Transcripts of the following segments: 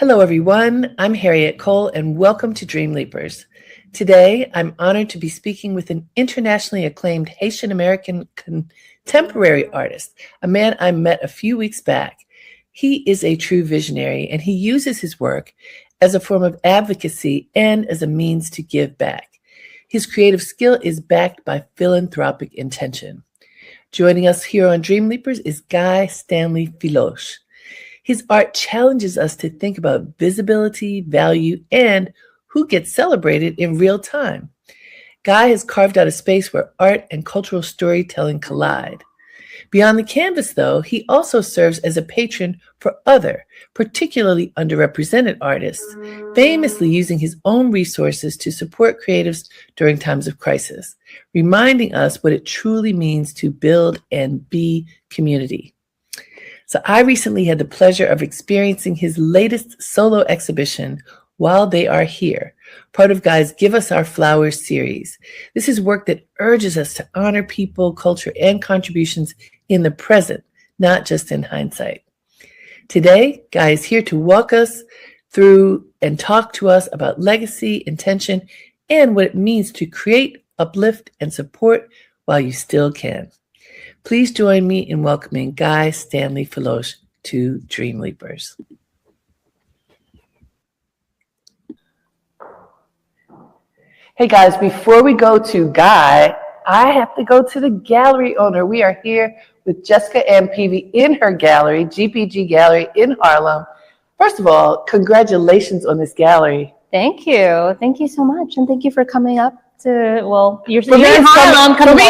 Hello, everyone. I'm Harriette Cole, and welcome to Dreamleapers. Today, I'm honored to be speaking with an internationally acclaimed Haitian-American contemporary artist, a man I met a few weeks back. He is a true visionary, and he uses his work as a form of advocacy and as a means to give back. His creative skill is backed by philanthropic intention. Joining us here on Dreamleapers is Guy Stanley Philoche. His art challenges us to think about visibility, value, and who gets celebrated in real time. Guy has carved out a space where art and cultural storytelling collide. Beyond the canvas, though, he also serves as a patron for other, particularly underrepresented artists, famously using his own resources to support creatives during times of crisis, reminding us what it truly means to build and be community. So I recently had the pleasure of experiencing his latest solo exhibition, While They Are Here, part of Guy's Give Us Our Flowers series. This is work that urges us to honor people, culture, and contributions in the present, not just in hindsight. Today, Guy is here to walk us through and talk to us about legacy, intention, and what it means to create, uplift, and support while you still can. Please join me in welcoming Guy Stanley Philoche to Dreamleapers. Hey guys, before we go to Guy, I have to go to the gallery owner. We are here with Jessica Ann Peavy in her gallery, GPG Gallery in Harlem. First of all, congratulations on this gallery. Thank you. Thank you so much. And thank you for coming up to, well, you're in Harlem, coming over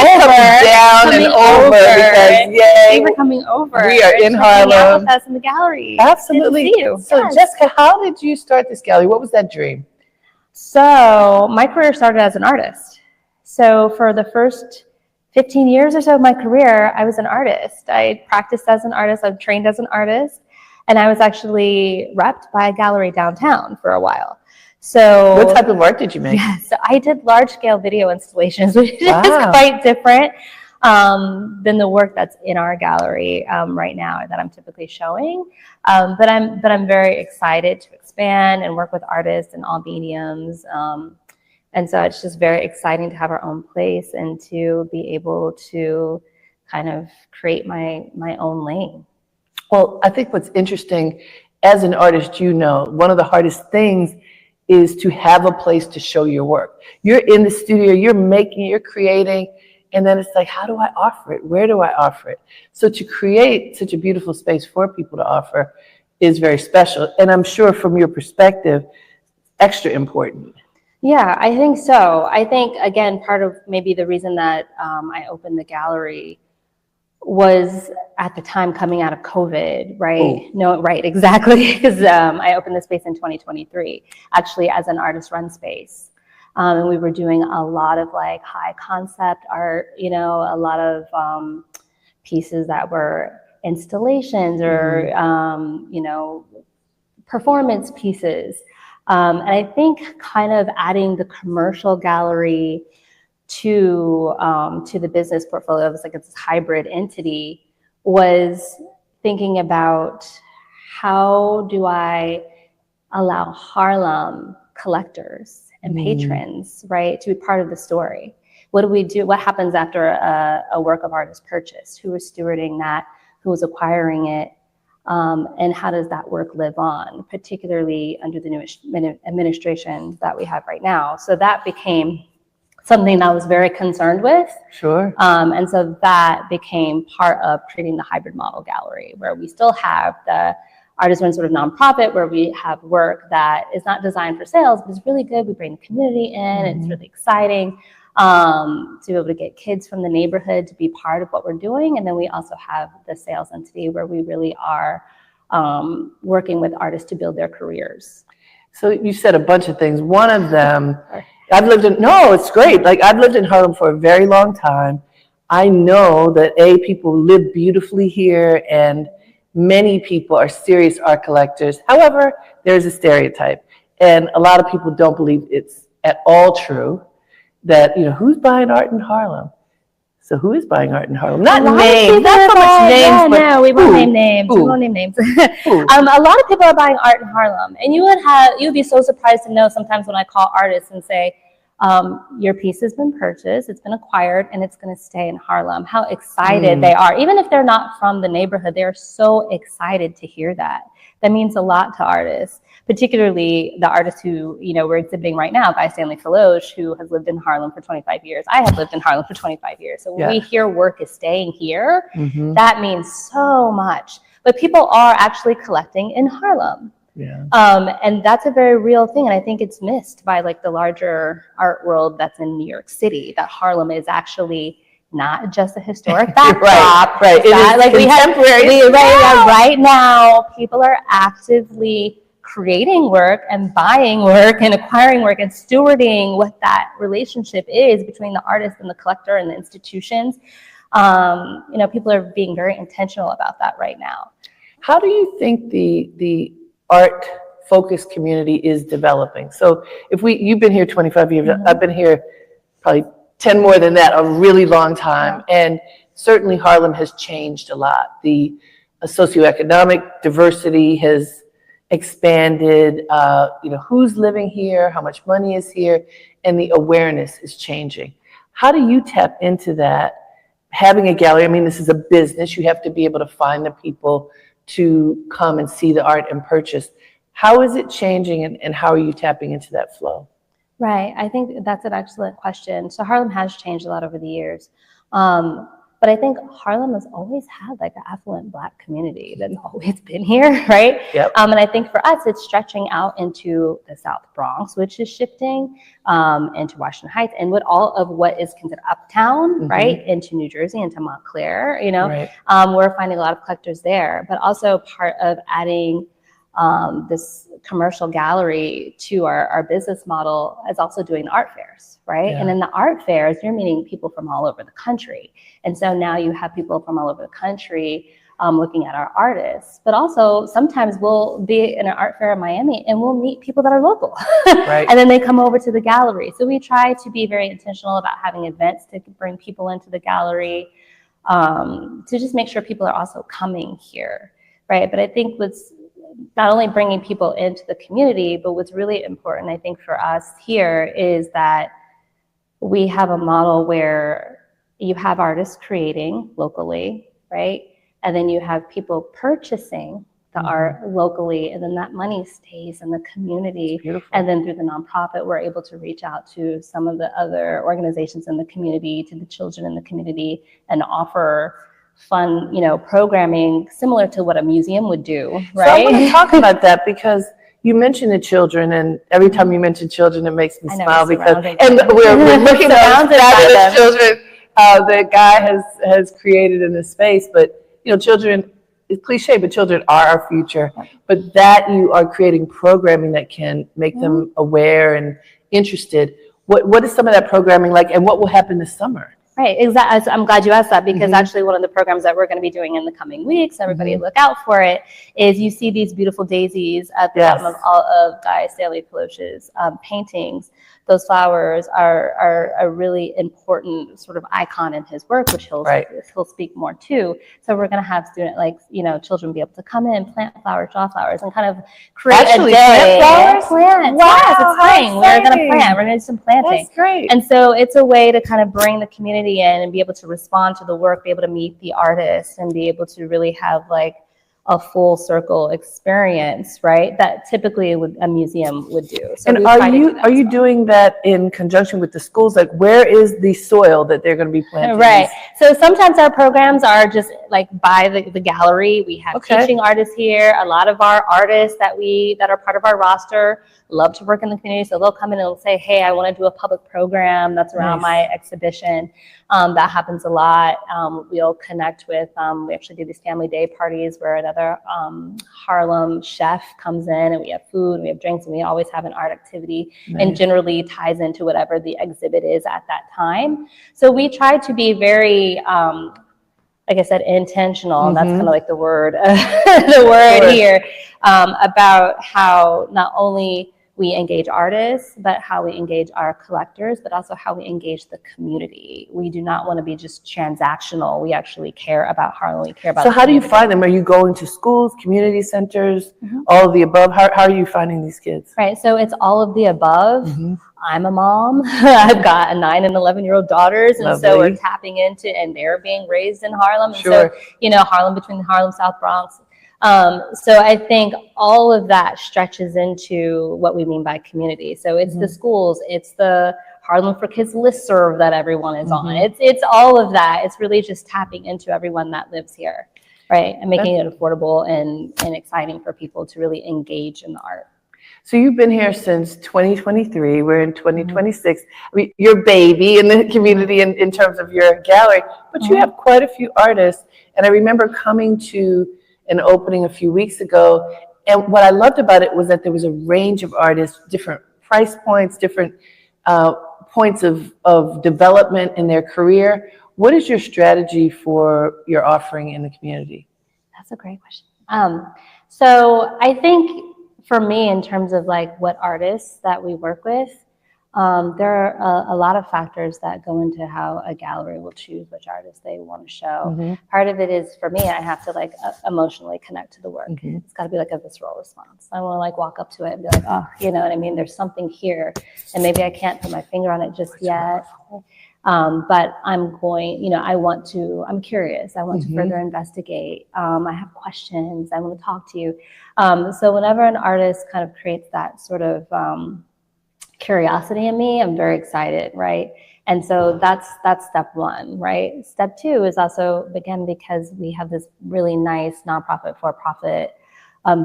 because, yay. Thank you for coming over. We are in Harlem. Out with us in the gallery. Absolutely. Good to see you. So, yes. Jessica, how did you start this gallery? What was that dream? So, my career started as an artist. So, for the first 15 years or so of my career, I was an artist. I practiced as an artist. I've trained as an artist. And I was actually repped by a gallery downtown for a while. So what type of art did you make? Yeah, so I did large-scale video installations, which is quite different than the work that's in our gallery right now that I'm typically showing. But I'm very excited to expand and work with artists in all mediums. And so it's just very exciting to have our own place and to be able to kind of create my own lane. Well, I think what's interesting as an artist, you know, one of the hardest things is to have a place to show your work. You're in the studio, you're making, you're creating, and then it's like, how do I offer it? Where do I offer it? So to create such a beautiful space for people to offer is very special. And I'm sure from your perspective, extra important. Yeah, I think so. I think, again, part of maybe the reason that I opened the gallery was at the time coming out of COVID, right? Oh. No, right, exactly. Because I opened the space in 2023, actually as an artist-run space. And we were doing a lot of like high concept art, you know, a lot of pieces that were installations or, you know, performance pieces. And I think kind of adding the commercial gallery to the business portfolio, it was like it's this hybrid entity, was thinking about how do I allow Harlem collectors and patrons, right, to be part of the story. What do we do? What happens after a work of art is purchased? Who is stewarding that? Who is acquiring it? And how does that work live on, particularly under the new administration that we have right now? So that became something that I was very concerned with. Sure. And so that became part of creating the hybrid model gallery, where we still have the artist-run sort of nonprofit, where we have work that is not designed for sales, but it's really good. We bring the community in. It's really exciting to be able to get kids from the neighborhood to be part of what we're doing. And then we also have the sales entity where we really are working with artists to build their careers. So you said a bunch of things. One of them, it's great. Like I've lived in Harlem for a very long time. I know that people live beautifully here and many people are serious art collectors. However, there's a stereotype and a lot of people don't believe it's at all true that, you know, who's buying art in Harlem? So who is buying art in Harlem? Not A lot of names, people not are so much buying- names, yeah, but no, we won't name names. Who? We won't name names. Who? A lot of people are buying art in Harlem, and you'd be so surprised to know sometimes when I call artists and say, your piece has been purchased, it's been acquired, and it's going to stay in Harlem. How excited they are. Even if they're not from the neighborhood, they're so excited to hear that. That means a lot to artists, particularly the artist who, we're exhibiting right now, Guy Stanley Philoche, who has lived in Harlem for 25 years. I have lived in Harlem for 25 years. So when we hear work is staying here, that means so much. But people are actually collecting in Harlem. Yeah. And that's a very real thing. And I think it's missed by like the larger art world that's in New York City, that Harlem is actually not just a historic backdrop. Right. It is like contemporary. Right now, people are actively creating work and buying work and acquiring work and stewarding what that relationship is between the artist and the collector and the institutions. People are being very intentional about that right now. How do you think the art focused community is developing? So you've been here 25 years, I've been here probably 10 more than that, a really long time. And certainly Harlem has changed a lot. The socioeconomic diversity has expanded, who's living here, how much money is here, and the awareness is changing. How do you tap into that? Having a gallery, I mean, this is a business. You have to be able to find the people to come and see the art and purchase. How is it changing, and how are you tapping into that flow? Right. I think that's an excellent question. So Harlem has changed a lot over the years. But I think Harlem has always had like an affluent Black community that's always been here, right? Yep. And I think for us, it's stretching out into the South Bronx, which is shifting, into Washington Heights, and what is considered uptown, right? Into New Jersey, into Montclair, Right. We're finding a lot of collectors there, but also part of adding this commercial gallery to our business model is also doing art fairs, right? Yeah. And in the art fairs, you're meeting people from all over the country. And so now you have people from all over the country looking at our artists, but also sometimes we'll be in an art fair in Miami and we'll meet people that are local. Right. And then they come over to the gallery. So we try to be very intentional about having events to bring people into the gallery, to just make sure people are also coming here, right? But I think what's not only bringing people into the community, but what's really important, I think, for us here is that we have a model where you have artists creating locally, right? And then you have people purchasing the art locally, and then that money stays in the community. Beautiful. And then through the nonprofit, we're able to reach out to some of the other organizations in the community, to the children in the community, and offer fun, programming similar to what a museum would do, right? So I want to talk about that, because you mentioned the children, and every time you mention children, it makes me smile, because we're looking at fabulous children that Guy has created in this space. But children, it's cliche, but children are our future. But that you are creating programming that can make them aware and interested. What is some of that programming like, and what will happen this summer? Right, exactly. I'm glad you asked that, because actually one of the programs that we're going to be doing in the coming weeks, everybody look out for it, is you see these beautiful daisies at the bottom of all of Guy Stanley Philoche's paintings. Those flowers are a really important sort of icon in his work, which he'll speak more to. So we're going to have children be able to come in, plant flowers, draw flowers, and kind of create a day. Plant flowers? Plants. Wow, yes, it's spring. We're going to plant. We're going to do some planting. That's great. And so it's a way to kind of bring the community in and be able to respond to the work, be able to meet the artists, and be able to really have like a full circle experience, right? That typically a museum would do. So and are you doing that in conjunction with the schools? Like, where is the soil that they're going to be planting? Right. So sometimes our programs are just like by the gallery. We have teaching artists here. A lot of our artists that are part of our roster love to work in the community. So they'll come in and they'll say, hey, I want to do a public program that's around my exhibition. That happens a lot. We'll connect with, we actually do these family day parties where another Harlem chef comes in, and we have food, we have drinks, and we always have an art activity, and generally ties into whatever the exhibit is at that time. So we try to be very, like I said, intentional, and that's kind of like the word, here, about how not only we engage artists, but how we engage our collectors, but also how we engage the community. We do not want to be just transactional. We actually care about Harlem. We care about. So how do you find them? Are you going to schools, community centers, all of the above? How are you finding these kids? Right. So it's all of the above. I'm a mom. I've got a 9 and 11-year-old daughters. And Lovely. so we're tapping into, and they're being raised in Harlem. And Sure. so, Harlem, between the Harlem, South Bronx. So I think all of that stretches into what we mean by community. So it's the schools, it's the Harlem for Kids listserv that everyone is on. It's all of that. It's really just tapping into everyone that lives here, right? And making it affordable and exciting for people to really engage in the art. So you've been here since 2023. We're in 2026. I mean, you're baby in the community in terms of your gallery, but you have quite a few artists. And I remember coming to an opening a few weeks ago, and what I loved about it was that there was a range of artists, different price points, different points of development in their career. What is your strategy for your offering in the community? That's a great question. So I think for me, in terms of like what artists that we work with, there are a lot of factors that go into how a gallery will choose which artists they want to show. Part of it is, for me, I have to like emotionally connect to the work. It's got to be like a visceral response. I want to like walk up to it and be like, oh, you know what I mean? There's something here, and maybe I can't put my finger on it just yet. But I'm going, I'm curious. I want to further investigate. I have questions. I want to talk to you. So whenever an artist kind of creates that sort of curiosity in me, I'm very excited, right? And so that's step one, right? Step two is also, again, because we have this really nice nonprofit for-profit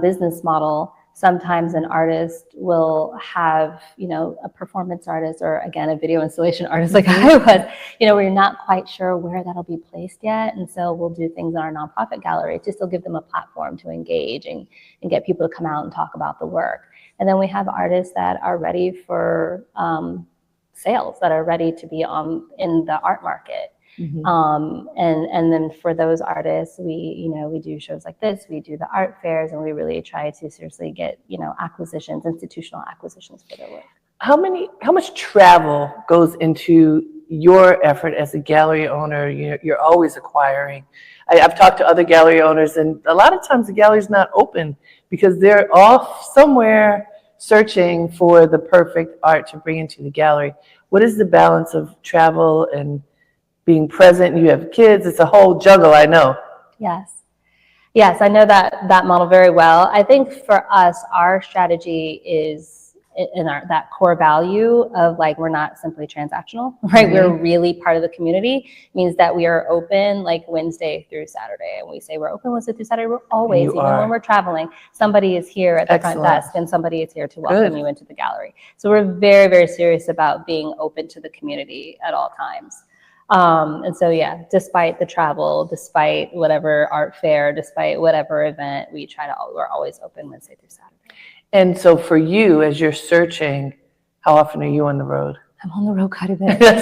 business model. Sometimes an artist will have, a performance artist, or again, a video installation artist like I was, where you're not quite sure where that'll be placed yet. And so we'll do things in our nonprofit gallery to still give them a platform to engage and get people to come out and talk about the work. And then we have artists that are ready for sales, that are ready to be in the art market. And then for those artists, we do shows like this, we do the art fairs, and we really try to seriously get, acquisitions, institutional acquisitions for their work. How much travel goes into your effort as a gallery owner? You're always acquiring. I've talked to other gallery owners, and a lot of times the gallery's not open because they're off somewhere searching for the perfect art to bring into the gallery. What is the balance of travel and being present? You have kids, it's a whole juggle, I know. Yes, I know that model very well. I think for us, our strategy is in that core value of like, we're not simply transactional, right? We're really part of the community. Means that we are open like Wednesday through Saturday. And we say we're open Wednesday through Saturday. We're always, even when we're traveling, somebody is here at the front desk and somebody is here to welcome you into the gallery. So we're very, very serious about being open to the community at all times. And so, despite the travel, despite whatever art fair, despite whatever event, we're always open Wednesday through Saturday. And so for you, as you're searching, how often are you on the road? I'm on the road quite a bit. Well,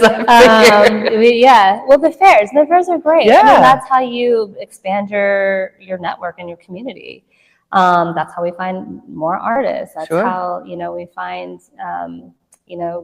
the fairs are great. Yeah. I mean, that's how you expand your network and your community. That's how we find more artists. That's how, we find,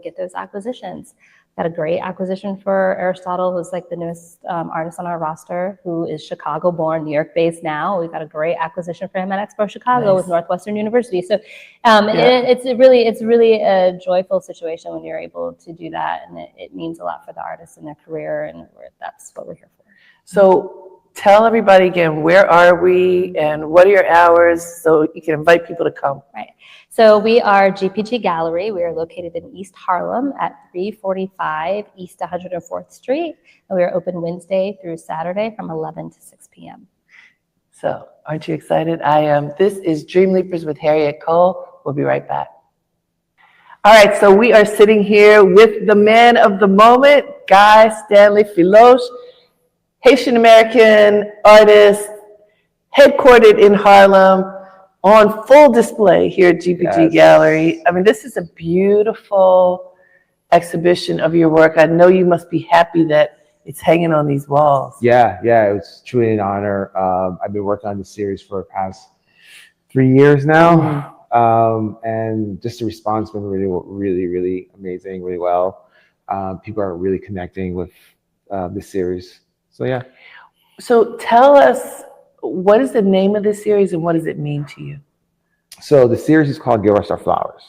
get those acquisitions. Got a great acquisition for Aristotle, who's like the newest artist on our roster, who is Chicago born, New York based now. We've got a great acquisition for him at Expo Chicago with Northwestern University. So it's really a joyful situation when you're able to do that, and it means a lot for the artists and their career, and that's what we're here for. So tell everybody again, where are we and what are your hours so you can invite people to come? Right. So we are GPG Gallery. We are located in East Harlem at 345 East 104th Street. And we are open Wednesday through Saturday from 11 to 6 p.m. So aren't you excited? I am. This is Dreamleapers with Harriette Cole. We'll be right back. All right, so we are sitting here with the man of the moment, Guy Stanley Philoche, Haitian-American artist, headquartered in Harlem, on full display here at GPG Gallery. I mean, this is a beautiful exhibition of your work. I know you must be happy that it's hanging on these walls. Yeah, it was truly an honor. I've been working on this series for the past 3 years now. And just the response been really, really, really amazing, really well. People are really connecting with this series. So yeah. So tell us, what is the name of this series and what does it mean to you? So the series is called Give Us Our Flowers.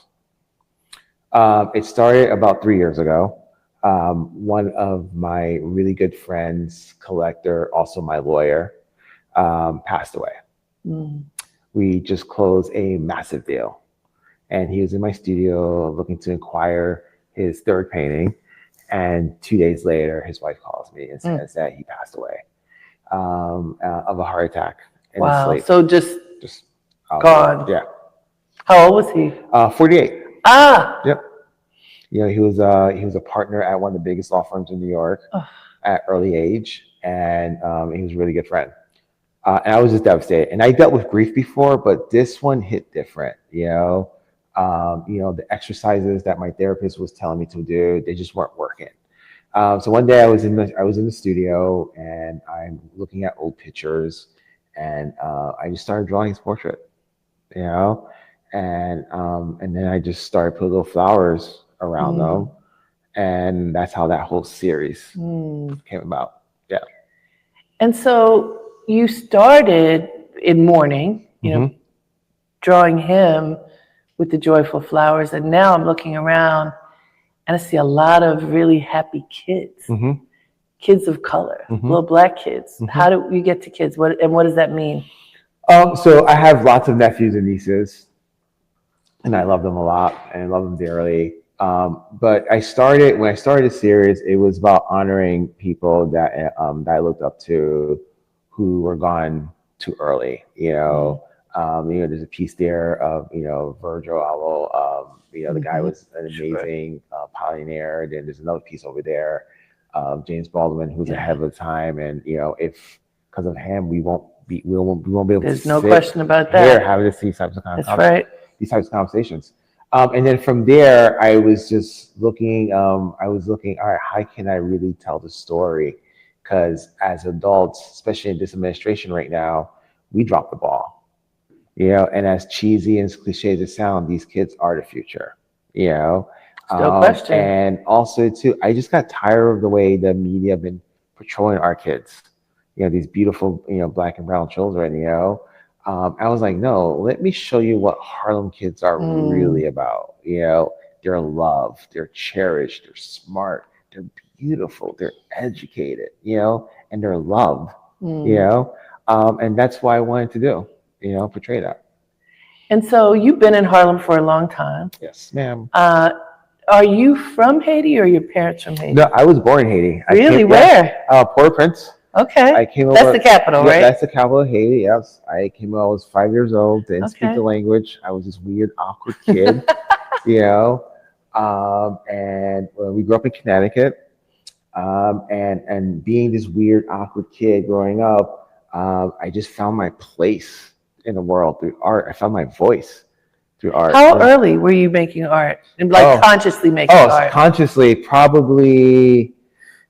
It started about 3 years ago. One of my really good friends, collector, also my lawyer, passed away. Mm. We just closed a massive deal, and he was in my studio looking to acquire his third painting. And 2 days later, his wife calls me and says that he passed away of a heart attack in his Wow. sleep. So just gone. Yeah. How old was he? 48. Ah. Yep. You know, he was a partner at one of the biggest law firms in New York at early age, and he was a really good friend. And I was just devastated. And I dealt with grief before, but this one hit different. You know, the exercises that my therapist was telling me to do, they just weren't working. So one day I was in the studio, and I'm looking at old pictures, and I just started drawing his portrait. You know, and then I just started putting little flowers around them, and that's how that whole series came about. Yeah. And so you started in mourning, drawing him with the joyful flowers, and now I'm looking around and I see a lot of really happy kids, kids of color, little Black kids. How do you get to kids? What does that mean? So I have lots of nephews and nieces, and I love them a lot and love them dearly. But when I started the series, it was about honoring people that I looked up to, who were gone too early. There's a piece there of Virgil Abloh. The guy was an amazing pioneer. Then there's another piece over there of James Baldwin, who's ahead of the time. And if because of him, we won't be able to. There's no question about that. Here having these types of these types of conversations. And then from there, I was just looking. All right, how can I really tell the story? Because as adults, especially in this administration right now, we drop the ball. And as cheesy and as cliche as it sounds, these kids are the future. No question. And also, too, I just got tired of the way the media have been portraying our kids. These beautiful, Black and brown children. I was like, no, let me show you what Harlem kids are really about. They're loved, they're cherished, they're smart, they're beautiful, they're educated, and they're loved, and that's why I wanted to do, portray that. And so you've been in Harlem for a long time. Yes, ma'am. Are you from Haiti or your parents from Haiti? No, I was born in Haiti. Really? Where? Port-au-Prince. Okay. That's the capital, right? That's the capital of Haiti. Yes. I came when I was 5 years old, didn't speak the language. I was this weird, awkward kid, and we grew up in Connecticut. And being this weird, awkward kid growing up, I just found my place in the world through art. I found my voice through art. How early were you making art? And consciously making art? Consciously, probably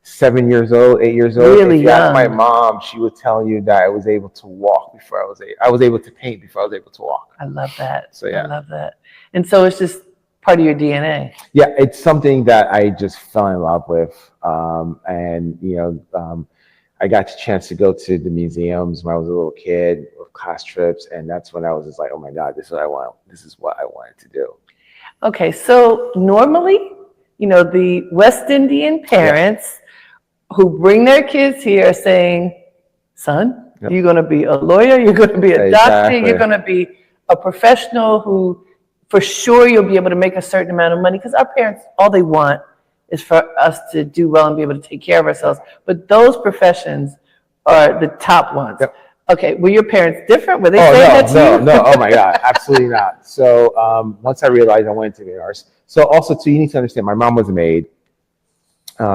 7 years old, 8 years old. Really if you young. ask my mom, she would tell you that I was able to walk before I was able to paint before I was able to walk. I love that. So yeah. I love that. And so it's just part of your DNA. Yeah, it's something that I just fell in love with. I got the chance to go to the museums when I was a little kid with class trips, and that's when I was just like, oh my God, this is what I want. This is what I wanted to do. Okay, so normally, the West Indian parents who bring their kids here saying, son, you're going to be a lawyer, you're going to be a doctor, you're going to be a professional who for sure you'll be able to make a certain amount of money, because our parents, all they want is for us to do well and be able to take care of ourselves. But those professions are the top ones. Yep. Okay, were your parents different? Were they saying that to you? No, oh my God, absolutely not. So once I realized I wanted to be an artist. So also too, you need to understand, my mom was a maid.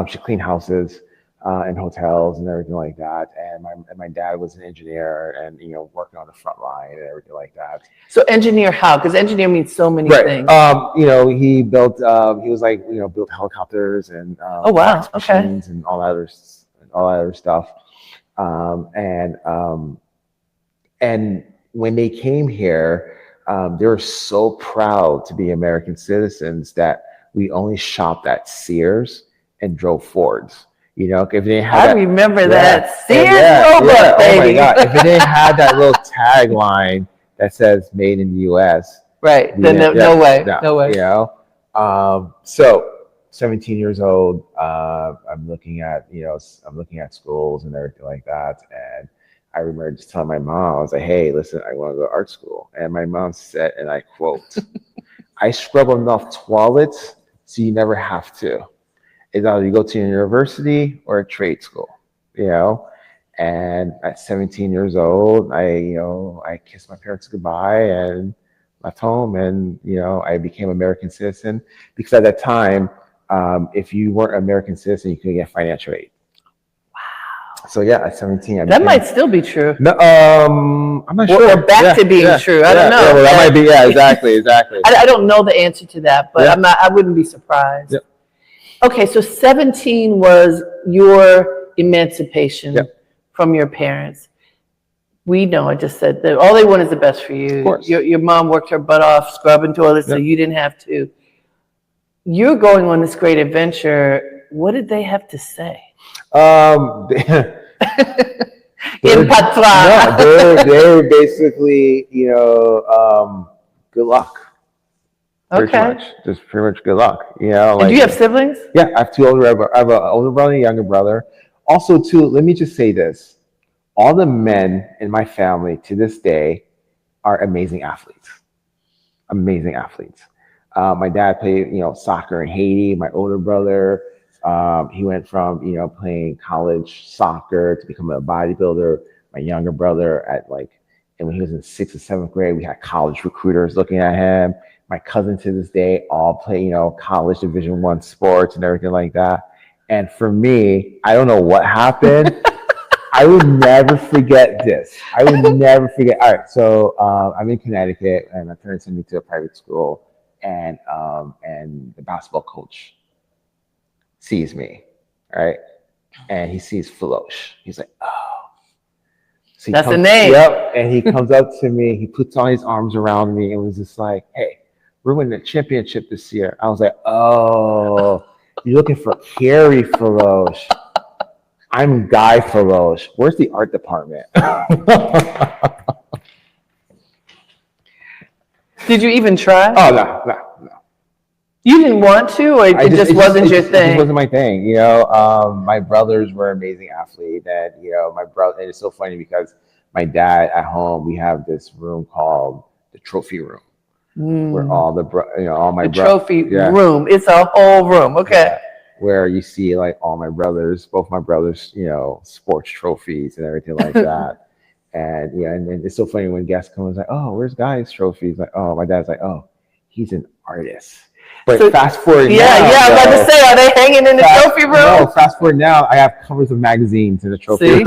She cleaned houses and hotels and everything like that. And my dad was an engineer and, working on the front line and everything like that. So engineer how? Because engineer means so many things. He built, built helicopters and machines and all that other stuff. And when they came here, they were so proud to be American citizens that we only shopped at Sears and drove Fords. You know, if they didn't have I remember that. Sears Roebuck, baby. baby. Oh my God! If they didn't have that little tagline that says "Made in the U.S." Right. Then no way. No way. You know. So 17 years old. I'm looking at schools and everything like that, and I remember just telling my mom, I was like, "Hey, listen, I want to go to art school," and my mom said, and I quote, "I scrub enough toilets so you never have to. It's either you go to a university or a trade school, you know." And at 17 years old, I kissed my parents goodbye and left home, and I became an American citizen because at that time, if you weren't an American citizen, you couldn't get financial aid. Wow. So yeah, at 17, that might still be true. No, I'm not sure. Or back to being true. I don't know. Yeah, well, that might be. Yeah, exactly. I don't know the answer to that, but I wouldn't be surprised. Yep. Okay, so 17 was your emancipation from your parents. We know, I just said that all they want is the best for you. Of course. Your mom worked her butt off scrubbing toilets so you didn't have to. You're going on this great adventure. What did they have to say? In Patra. No, they're basically, good luck. Okay. Just pretty much good luck. And do you have siblings? Yeah, I have I have an older brother and a younger brother. Also, too, let me just say this. All the men in my family to this day are amazing athletes. Amazing athletes. My dad played, soccer in Haiti. My older brother, he went from, playing college soccer to become a bodybuilder. My younger brother and when he was in 6th or 7th grade, we had college recruiters looking at him. My cousin to this day all play, college Division I sports and everything like that. And for me, I don't know what happened. I would never forget this. I would never forget. All right, so I'm in Connecticut, and my parents sent me to a private school, and the basketball coach sees me, right? And he sees Philoche. He's like, "Oh." So that's the name. Yep. And he comes up to me. He puts all his arms around me and was just like, "Hey, we're winning the championship this year." I was like, "Oh, you're looking for Harry Philoche. I'm Guy Philoche. Where's the art department?" Did you even try? Oh, no. You didn't want to, or it just wasn't your thing? It wasn't my thing. My brothers were amazing athletes, and my brother. And it's so funny because my dad at home, we have this room called the trophy room, where all my trophy room. It's a whole room. Okay. Yeah, where you see both my brothers, sports trophies and everything like that. And it's so funny when guests come and like, "Oh, where's Guy's trophies?" Like, "Oh," my dad's like, "Oh, he's an artist." But so, fast forward now. I was about to say, are they hanging in the trophy room? No, fast forward now, I have covers of magazines in the trophy room.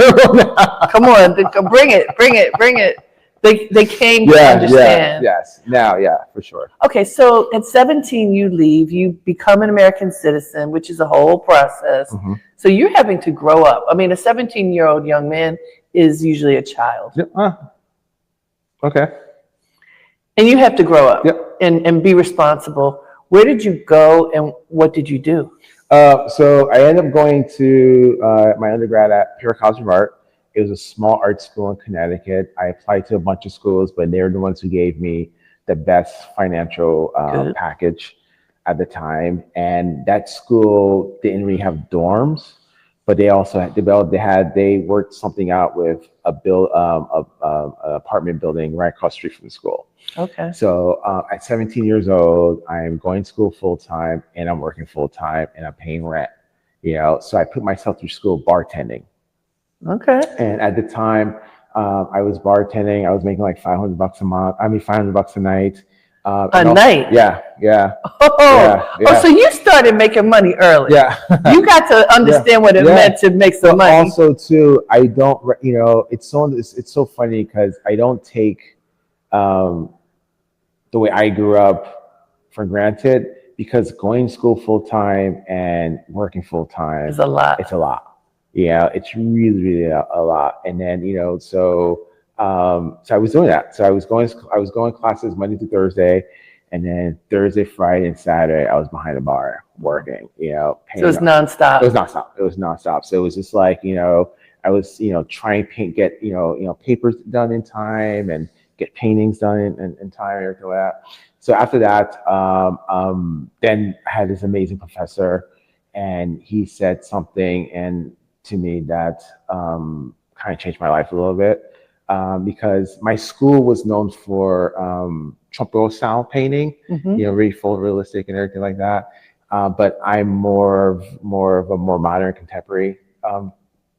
Come on, bring it. They came to understand. Yes, now, for sure. Okay, so at 17, you leave, you become an American citizen, which is a whole process. Mm-hmm. So you're having to grow up. I mean, a 17-year-old young man is usually a child. Okay. And you have to grow up and be responsible. Where did you go and what did you do? So I ended up going to my undergrad at Pure College of Art. It was a small art school in Connecticut. I applied to a bunch of schools, but they were the ones who gave me the best financial package at the time. And that school didn't really have dorms, but they also they worked something out with an apartment building right across the street from the school. Okay. So at 17 years old, I'm going to school full time and I'm working full time and I'm paying rent. So I put myself through school bartending. Okay. And at the time, I was bartending. I was making like $500 a month. $500 a night. Night? Yeah. Oh, so you started making money early. Yeah. You got to understand what it meant to make some money. Also, too, I don't. It's so funny because I don't take the way I grew up for granted, because going to school full time and working full time is a lot. It's a lot. Yeah, it's really, really a lot. And then, so So I was doing that. So I was going classes Monday to Thursday, and then Thursday, Friday, and Saturday I was behind the bar working. So it was nonstop. It was nonstop. It was nonstop. So it was just like, I was, trying to get, papers done in time and get paintings done in time and everything like that. So after that, then I had this amazing professor, and he said something to me that kind of changed my life a little bit, because my school was known for Trompeau style painting, really full realistic and everything like that. But I'm more of a more modern contemporary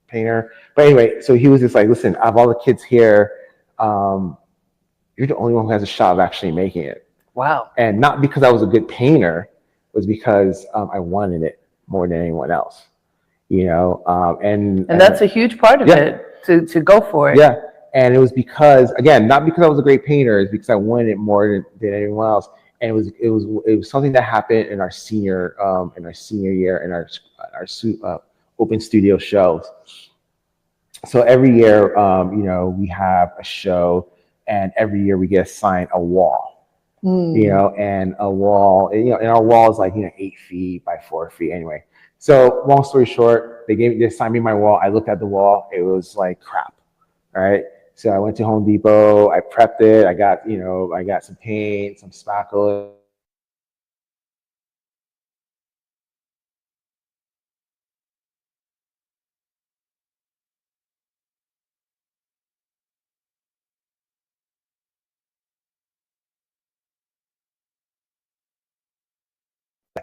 painter. But anyway, so he was just like, listen, out of all the kids here, you're the only one who has a shot of actually making it. Wow. And not because I was a good painter, it was because I wanted it more than anyone else, and that's a huge part of it, to go for it. Yeah. And it was because, again, not because I was a great painter, it's because I wanted it more than anyone else. And it was something that happened in our senior year in our open studio shows. So every year, we have a show, and every year we get assigned a wall. And a wall, and our wall is like 8 feet by 4 feet. Anyway, so long story short, they assigned me my wall. I looked at the wall, it was like crap. All right. So I went to Home Depot, I prepped it, I got some paint, some spackle.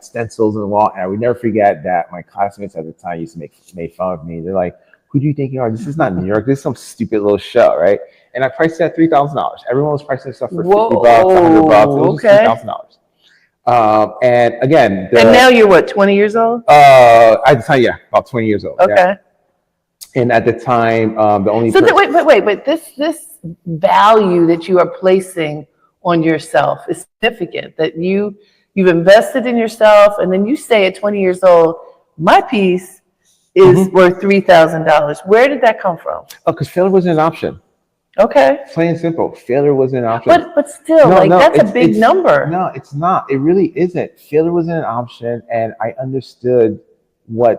Stencils on the wall, and I would never forget that my classmates at the time used to make fun of me. They're like, "Who do you think you are? This is not New York. This is some stupid little show, right?" And I priced it at $3,000. Everyone was pricing stuff for $50, $100. It was $3,000. And again, and now you're what, 20 years old? At the time, yeah, about 20 years old. Okay. Yeah. And at the time, the only wait, this value that you are placing on yourself is significant. That you've invested in yourself, and then you say at 20 years old, my piece is worth $3,000. Where did that come from? Oh, because failure wasn't an option. Okay. Plain and simple. Failure wasn't an option. But still, that's a big number. No, it's not. It really isn't. Failure wasn't an option, and I understood my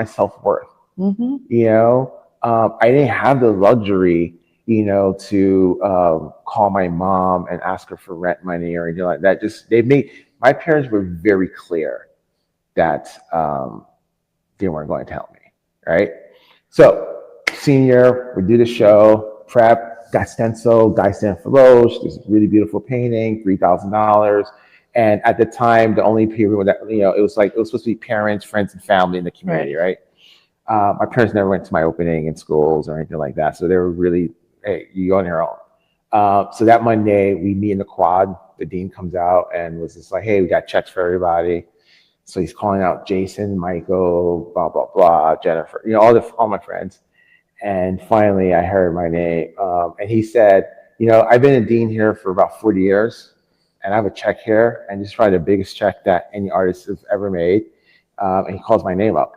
self-worth. I didn't have the luxury, to call my mom and ask her for rent money or anything like that. My parents were very clear that they weren't going to help me, right? So senior, we do the show, prep, got stencil, Guy Stanley Philoche, this really beautiful painting, $3,000. And at the time, the only people that, it was supposed to be parents, friends, and family in the community, right? My parents never went to my opening in schools or anything like that. So they were really, hey, you on your own. So that Monday, we meet in the quad. The dean comes out and was just like, hey, we got checks for everybody. So he's calling out Jason, Michael, blah, blah, blah, Jennifer, all my friends. And finally, I heard my name. And he said, I've been a dean here for about 40 years, and I have a check here, and this is probably the biggest check that any artist has ever made. And he calls my name up.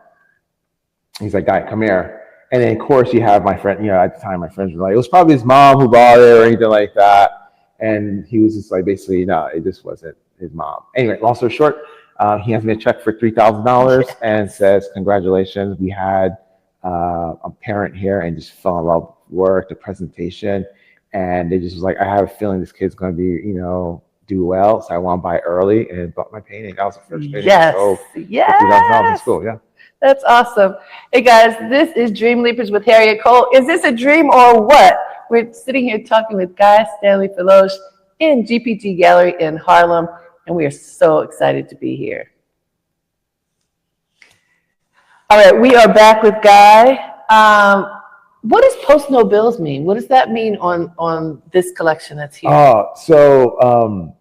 He's like, Guy, come here. And then, of course, you have my friend, at the time, my friends were like, it was probably his mom who bought it or anything like that. And he was just like, basically, no, it just wasn't his mom. Anyway, long story short, he hands me a check for $3,000 and says, congratulations. We had a parent here and just fell in love with work, the presentation. And they just was like, I have a feeling this kid's going to be, do well. So I want to buy early and bought my painting. That was the first painting. Yes. So $3,000 in school. Yeah. That's awesome. Hey guys, this is Dreamleapers with Harriette Cole. Is this a dream or what? We're sitting here talking with Guy Stanley Philoche in GPG Gallery in Harlem, and we are so excited to be here. All right, we are back with Guy. What does post no bills mean? What does that mean on this collection that's here? So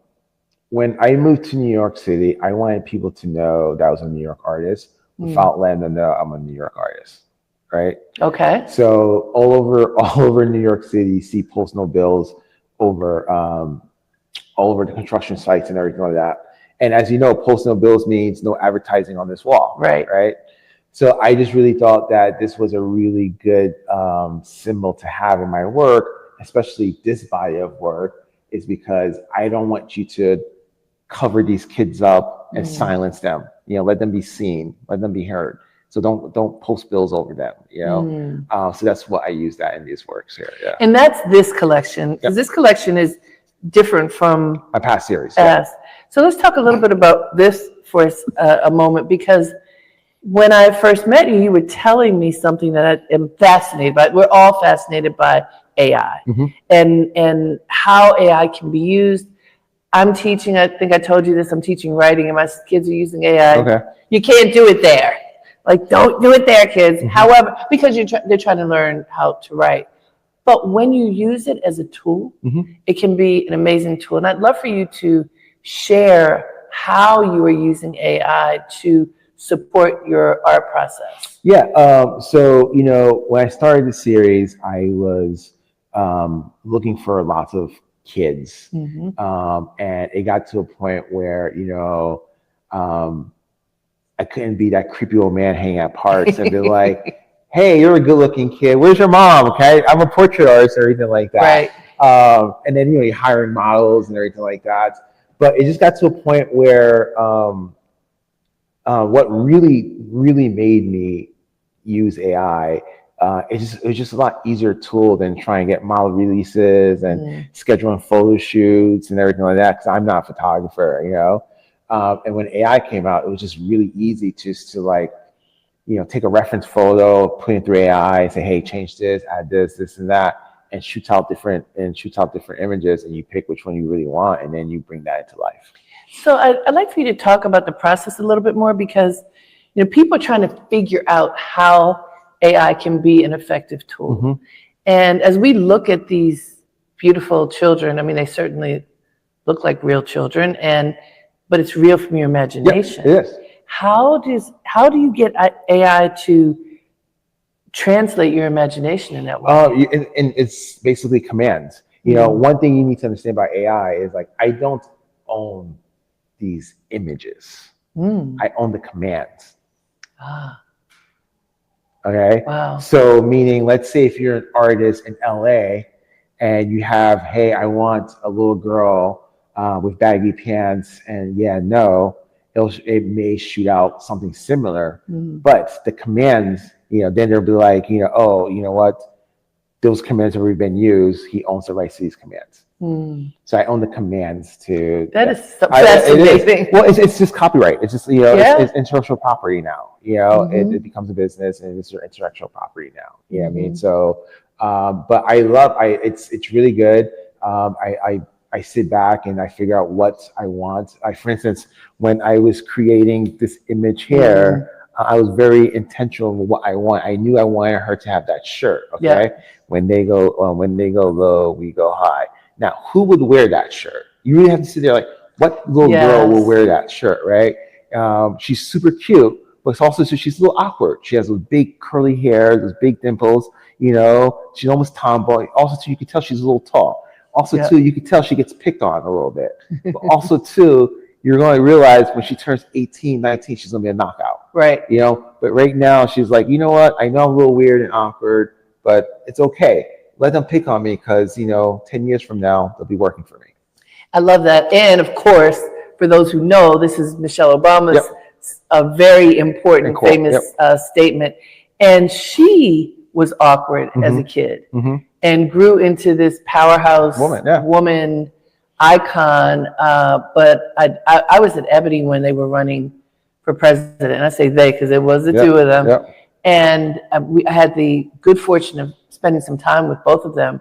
when I moved to New York City, I wanted people to know that I was a New York artist without letting them know I'm a New York artist, right? Okay. So all over New York City, you see post no bills over all over the construction sites and everything like that. And as you know, post no bills means no advertising on this wall, right? Right. So I just really thought that this was a really good symbol to have in my work, especially this body of work, is because I don't want you to cover these kids up and silence them. Let them be seen, let them be heard. So don't post bills over them. So that's what I use that in these works here. Yeah. And that's this collection, because this collection is different from my past series. So let's talk a little bit about this for a moment, because when I first met you, you were telling me something that I am fascinated by. We're all fascinated by AI and how AI can be used. I'm teaching, I think I told you this, I'm teaching writing and my kids are using AI. Okay. You can't do it there. Like, don't do it there, kids. However, because they're trying to learn how to write. But when you use it as a tool, it can be an amazing tool. And I'd love for you to share how you are using AI to support your art process. Yeah. So, when I started the series, I was looking for lots of kids. And it got to a point where, I couldn't be that creepy old man hanging at parks and be like, hey, you're a good looking kid. Where's your mom? Okay. I'm a portrait artist or anything like that. Right. And then, you're hiring models and everything like that. But it just got to a point where what really, really made me use AI, it was just a lot easier tool than trying to get model releases and scheduling photo shoots and everything like that, because I'm not a photographer, and when AI came out, it was just really easy just to take a reference photo, put it through AI, say, hey, change this, add this, this, and that, and shoots out different images, and you pick which one you really want, and then you bring that into life. So I'd like for you to talk about the process a little bit more, because people are trying to figure out how AI can be an effective tool. And as we look at these beautiful children, I mean, they certainly look like real children, but it's real from your imagination. Yep, it is. How do you get AI to translate your imagination in that way? And it's basically commands. One thing you need to understand about AI is I don't own these images. I own the commands. Okay. Wow. So meaning, let's say if you're an artist in LA and you have, hey, I want a little girl with baggy pants, and it may shoot out something similar, but the commands, then they'll be like, oh, you know what? Those commands have already been used. He owns the rights to these commands. So I own the commands to. That is fascinating. Well, it's just copyright. It's just it's intellectual property now. It becomes a business, and it's intellectual property now. I mean? So, but it's really good. I sit back and I figure out what I want. For instance, when I was creating this image here, I was very intentional with what I want. I knew I wanted her to have that shirt. Okay, when they go low, we go high. Now, who would wear that shirt? You really have to sit there like, what little girl will wear that shirt, right? She's super cute, but it's also she's a little awkward. She has those big curly hair, those big dimples. She's almost tomboy. Also, too, you can tell she's a little tall. Also, too, you can tell she gets picked on a little bit. But also, too, you're going to realize when she turns 18, 19, she's going to be a knockout. Right. But right now, she's like, you know what? I know I'm a little weird and awkward, but it's okay. Let them pick on me because, 10 years from now, they'll be working for me. I love that. And, of course, for those who know, this is Michelle Obama's a very important, famous statement. And she was awkward as a kid. And grew into this powerhouse woman icon. But I was at Ebony when they were running for president. And I say they because it was the two of them. And I had the good fortune of spending some time with both of them.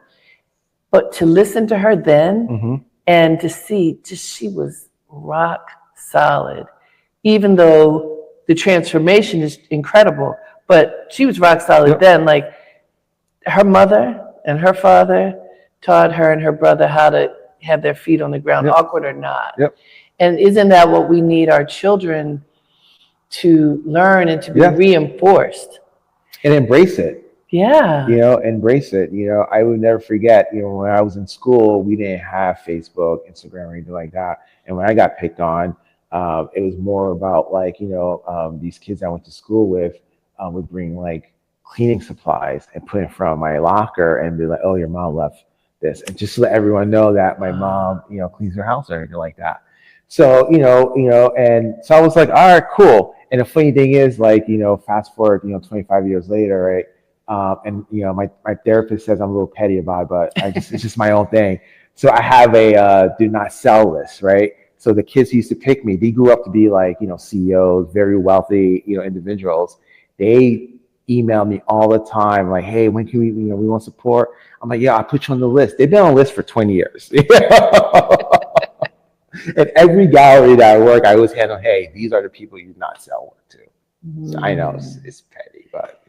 But to listen to her then and to see she was rock solid, even though the transformation is incredible. But she was rock solid then. Like, her mother and her father taught her and her brother how to have their feet on the ground, awkward or not. And isn't that what we need our children to learn and to be reinforced? And embrace it. Embrace it. I would never forget, when I was in school, we didn't have Facebook, Instagram, or anything like that. And when I got picked on, it was more about these kids I went to school with, would bring like cleaning supplies and put it in front of my locker and be like, "Oh, your mom left this," and just to let everyone know that my mom, cleans her house or anything like that. So, and so I was like, all right, cool. And the funny thing is, like, fast forward, 25 years later, right? And my therapist says I'm a little petty about it, but it's just my own thing. So I have a do not sell list, right? So the kids who used to pick me, they grew up to be like, CEOs, very wealthy, individuals. They email me all the time, like, hey, when can we, we want support? I'm like, yeah, I'll put you on the list. They've been on the list for 20 years. And every gallery that I work, I always handle, hey, these are the people you not sell work to. So I know it's petty, but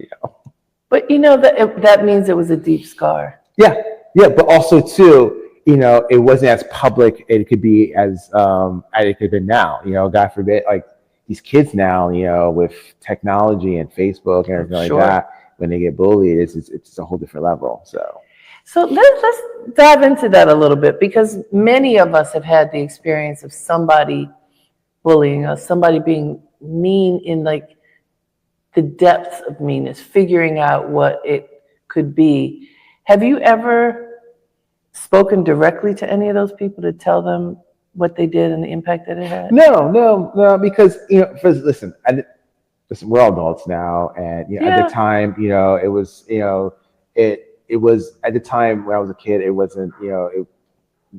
But that means it was a deep scar. Yeah, but also too, it wasn't as public as it could be as it could have been now. God forbid, like these kids now, with technology and Facebook and everything like that, when they get bullied, it's a whole different level. So let's dive into that a little bit, because many of us have had the experience of somebody bullying us, somebody being mean in like the depths of meanness, figuring out what it could be. Have you ever spoken directly to any of those people to tell them what they did and the impact that it had? No, because listen, we're all adults now, and at the time, it was, it was at the time when I was a kid, it wasn't,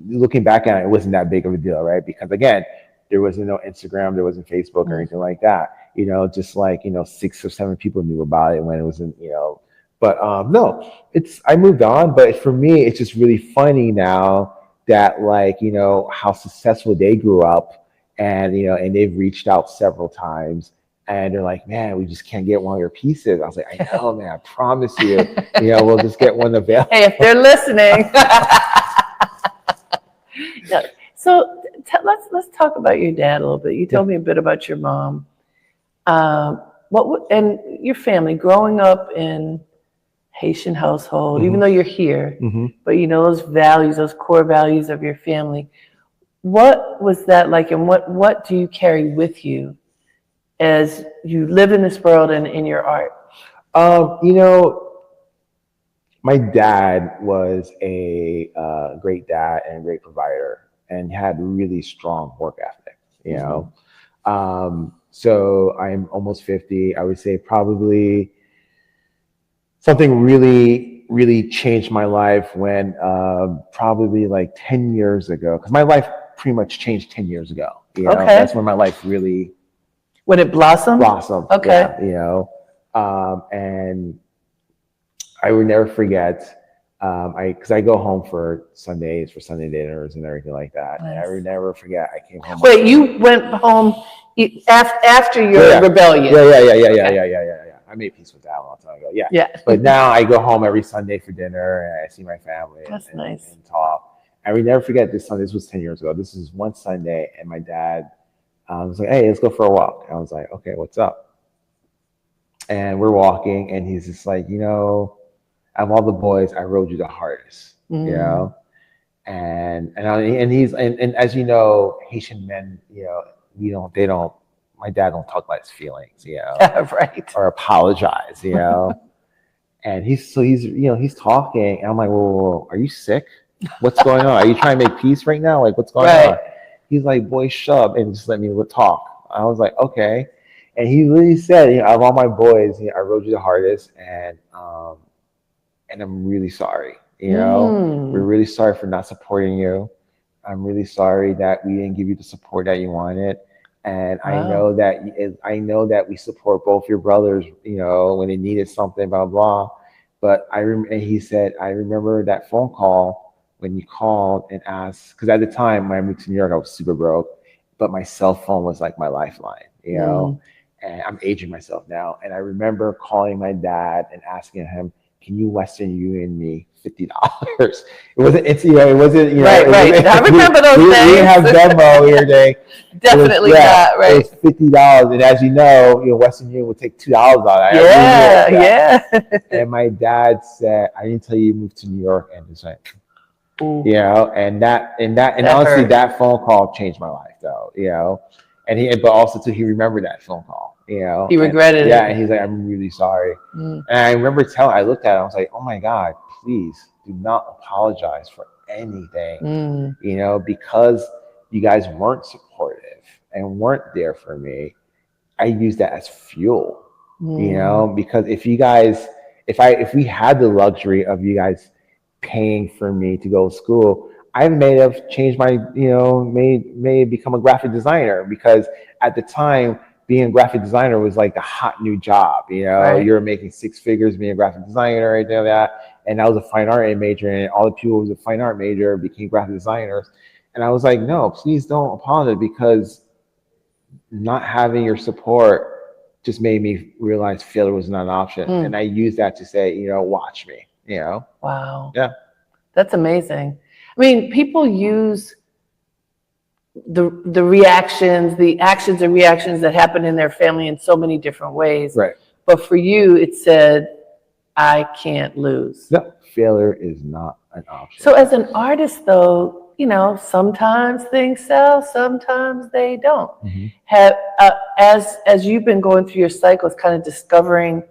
looking back at it, it wasn't that big of a deal, right? Because again, there wasn't no Instagram, there wasn't Facebook or anything like that. Just like 6 or 7 people knew about it when it wasn't, But no, I moved on. But for me, it's just really funny now that like how successful they grew up, and and they've reached out several times. And they're like, man, we just can't get one of your pieces. I was like, I know, man, I promise you, we'll just get one available. Hey, if they're listening. Yeah. So let's talk about your dad a little bit. You told me a bit about your mom. And your family growing up in Haitian household, even though you're here, but those values, those core values of your family. What was that like, and what do you carry with you as you live in this world and in your art? My dad was a great dad and a great provider, and had really strong work ethic, so I'm almost 50. I would say probably something really, really changed my life when probably like 10 years ago, because my life pretty much changed 10 years ago. That's when my life really... When it blossomed? Okay. Yeah, and I would never forget, because I go home for Sundays, for Sunday dinners and everything like that. Nice. And I would never forget, I came home. Wait, you went home after your rebellion? Yeah. I made peace with that a long time ago. Yeah. But now I go home every Sunday for dinner, and I see my family. That's nice. And talk. I would never forget this Sunday. This was 10 years ago. This is one Sunday, and my dad was like, hey, let's go for a walk. And I was like, okay, what's up? And we're walking, and he's just like, out of all the boys, I rode you the hardest, and he's as you know, Haitian men, my dad don't talk about his feelings, right, or apologize, and he's talking, and I'm like, whoa, are you sick? What's going on? Are you trying to make peace right now? Like, what's going on? He's like, boy, shut up and just let me talk. I was like, okay. And he really said, of all my boys, I rode you the hardest, and I'm really sorry. We're really sorry for not supporting you. I'm really sorry that we didn't give you the support that you wanted. And I know that we support both your brothers, when they needed something, blah, blah. But and he said, I remember that phone call when you called and asked, because at the time when I moved to New York, I was super broke, but my cell phone was like my lifeline, and I'm aging myself now. And I remember calling my dad and asking him, can you Western Union me $50? It wasn't, Right. I remember those days. We didn't have Venmo here today. Definitely not, right. It was $50. And as you know, Western Union would take $2 out of it. Yeah. And my dad said, I didn't tell you moved to New York. And it's like, and honestly, that phone call changed my life, though, but also too, he remembered that phone call, you know. He regretted it. Yeah, and he's like, I'm really sorry. And I remember I looked at him, I was like, oh my God, please do not apologize for anything, you know, because you guys weren't supportive and weren't there for me. I use that as fuel, you know, because if we had the luxury of you guys paying for me to go to school, I may have changed my, you know, may become a graphic designer, because at the time being a graphic designer was like the hot new job, you know. Right. You're making six figures being a graphic designer, right there, that. And I was a fine art major, and all the people who was a fine art major became graphic designers. And I was like, no, please don't apologize, because not having your support just made me realize failure was not an option. And I used that to say, you know, watch me, you know. Wow. Yeah. That's amazing. I mean, people use the reactions, the actions and reactions that happen in their family in so many different ways. Right. But for you, it said, I can't lose. No, failure is not an option. So as an artist, though, you know, sometimes things sell, sometimes they don't. Have as you've been going through your cycles, kind of discovering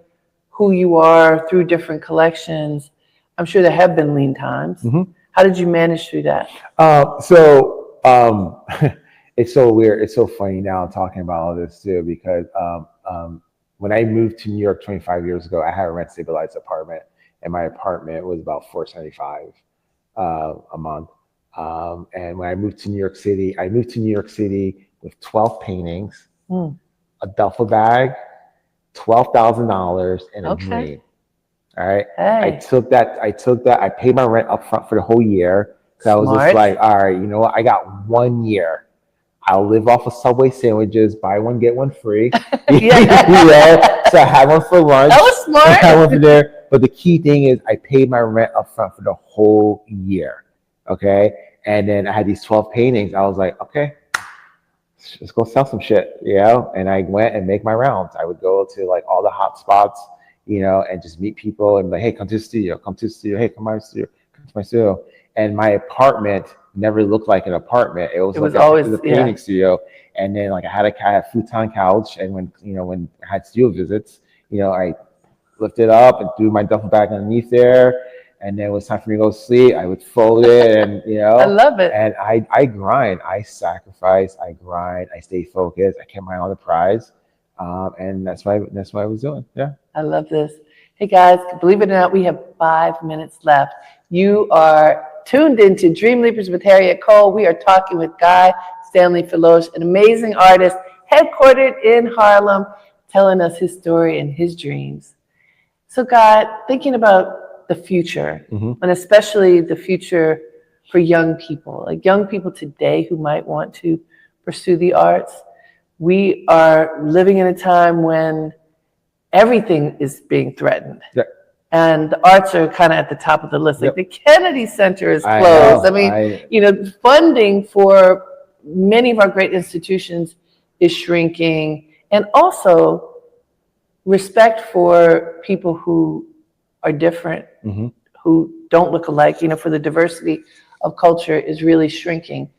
who you are through different collections, I'm sure there have been lean times. How did you manage through that? It's so weird. It's so funny now talking about all this too, because when I moved to New York 25 years ago, I had a rent stabilized apartment, and my apartment was about $475 a month. And when I moved to New York City, with 12 paintings, a duffel bag, $12,000, and a dream. All right. Hey. I took that. I paid my rent up front for the whole year. So I was just like, all right, you know what? I got 1 year. I'll live off of Subway sandwiches, buy one, get one free. You know? So I had one for lunch. That was smart. I had one for dinner. But the key thing is I paid my rent up front for the whole year. Okay. And then I had these 12 paintings. I was like, okay, let's go sell some shit, you know? And I went and make my rounds. I would go to like all the hot spots, you know, and just meet people and be like, hey, come to the studio, Hey, come to my studio. And my apartment never looked like an apartment. It was always a painting studio. And then like I had a futon couch, and when I had studio visits, you know, I lifted up and threw my duffel bag underneath there. And then it was time for me to go to sleep, I would fold it, and you know. I love it. And I grind, I sacrifice, I grind, I stay focused, I kept my eye on the prize. And that's what I was doing. Yeah. I love this. Hey guys, believe it or not, we have 5 minutes left. You are tuned into Dreamleapers with Harriette Cole. We are talking with Guy Stanley Philoche, an amazing artist headquartered in Harlem, telling us his story and his dreams. So Guy, thinking about the future, and especially the future for young people, like young people today who might want to pursue the arts, we are living in a time when everything is being threatened. Yeah. And the arts are kind of at the top of the list. Like the Kennedy Center is closed. I mean, you know, funding for many of our great institutions is shrinking. And also respect for people who are different, who don't look alike, you know, for the diversity of culture is really shrinking.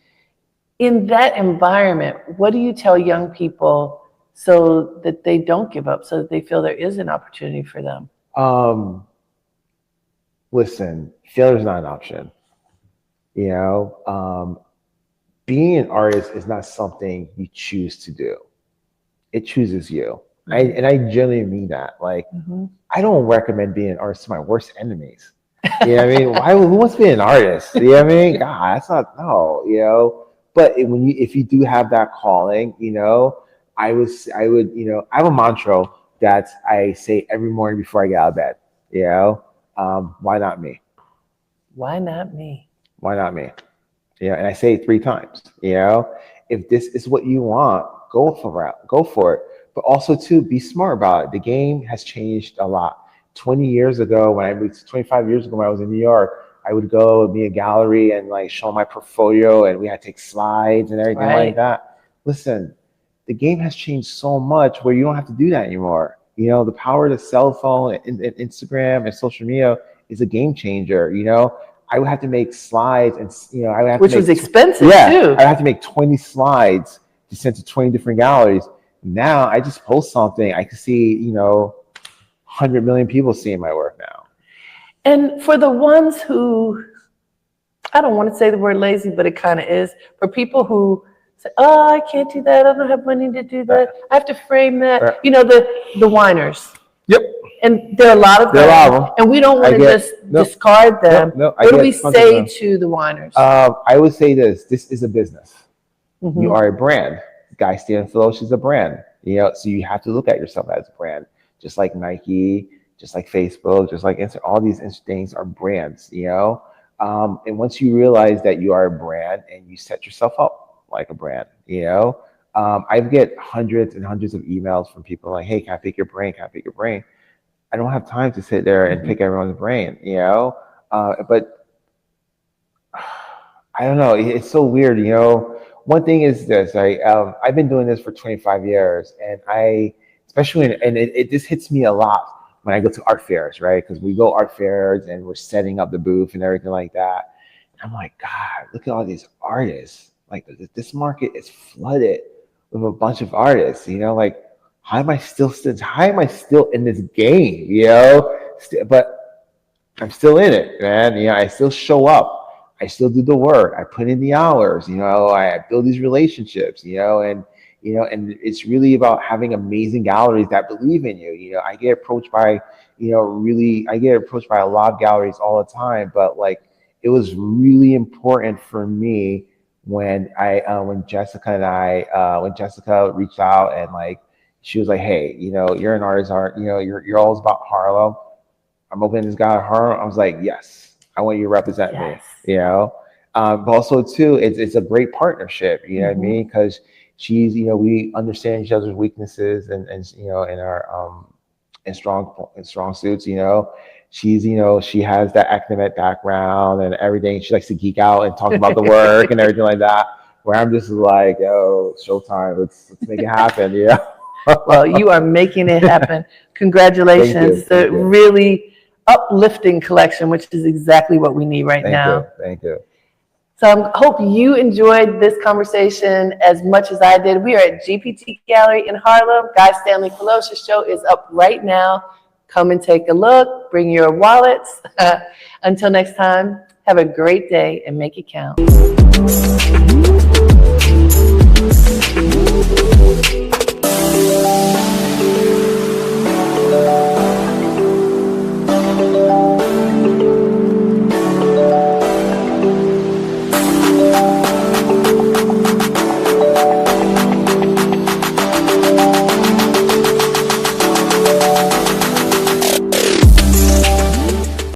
In that environment, what do you tell young people so that they don't give up, so that they feel there is an opportunity for them? Listen, failure is not an option. You know, being an artist is not something you choose to do. It chooses you. And I genuinely mean that. Like, I don't recommend being an artist to my worst enemies. You know what I mean? Who wants to be an artist? You know what I mean? God, that's not, no, you know. But if you do have that calling, you know, I would, you know, I have a mantra that I say every morning before I get out of bed, you know, why not me? Why not me? Why not me? You know, and I say it 3 times, you know, if this is what you want, go for it. But also too, be smart about it. The game has changed a lot. 20 years ago, 25 years ago when I was in New York, I would go be a gallery and like show my portfolio, and we had to take slides and everything like that. Listen, the game has changed so much where you don't have to do that anymore. You know, the power of the cell phone and Instagram and social media is a game changer. You know, I would have to make slides, and you know, which was expensive too. I have to make 20 slides to send to 20 different galleries. Now I just post something, I can see, 100 million people seeing my work now. And for the ones who, I don't want to say the word lazy, but it kind of is, for people who say, oh, I can't do that, I don't have money to do that, I have to frame that, the whiners. Yep. And there are a lot of them, and we don't want to just discard them. What do we say to the whiners? I would say this is a business. Mm-hmm. You are a brand. Guy Stanley Philoche is a brand, so you have to look at yourself as a brand, just like Nike, just like Facebook, just like Instagram. All these things are brands, and once you realize that you are a brand and you set yourself up like a brand, I get hundreds and hundreds of emails from people like, hey, can I pick your brain? Can I pick your brain? I don't have time to sit there and pick everyone's brain, but I don't know. It's so weird, One thing is this, I've been doing this for 25 years, and especially this hits me a lot when I go to art fairs, right? Because we go art fairs and we're setting up the booth and everything like that. And I'm like, God, look at all these artists. Like, this market is flooded with a bunch of artists, like, how am I still in this game, But I'm still in it, man. I still show up. I still do the work. I put in the hours, I build these relationships, and it's really about having amazing galleries that believe in you. I get approached by, I get approached by a lot of galleries all the time, but like, it was really important for me when Jessica reached out and like, she was like, hey, you're an artist, you're always about Harlem. I'm opening this guy at Harlem. I was like, yes, I want you to represent me, but also too, it's a great partnership, what I mean? Because she's, we understand each other's weaknesses and in our, in strong suits, she's, she has that academic background and everything. She likes to geek out and talk about the work and everything like that, where I'm just like, yo, showtime, let's make it happen, Well, you are making it happen. Congratulations. It's a really uplifting collection, which is exactly what we need right now. Thank you. So I hope you enjoyed this conversation as much as I did. We are at GPG Gallery in Harlem. Guy Stanley Philoche's show is up right now. Come and take a look. Bring your wallets. Until next time, have a great day and make it count.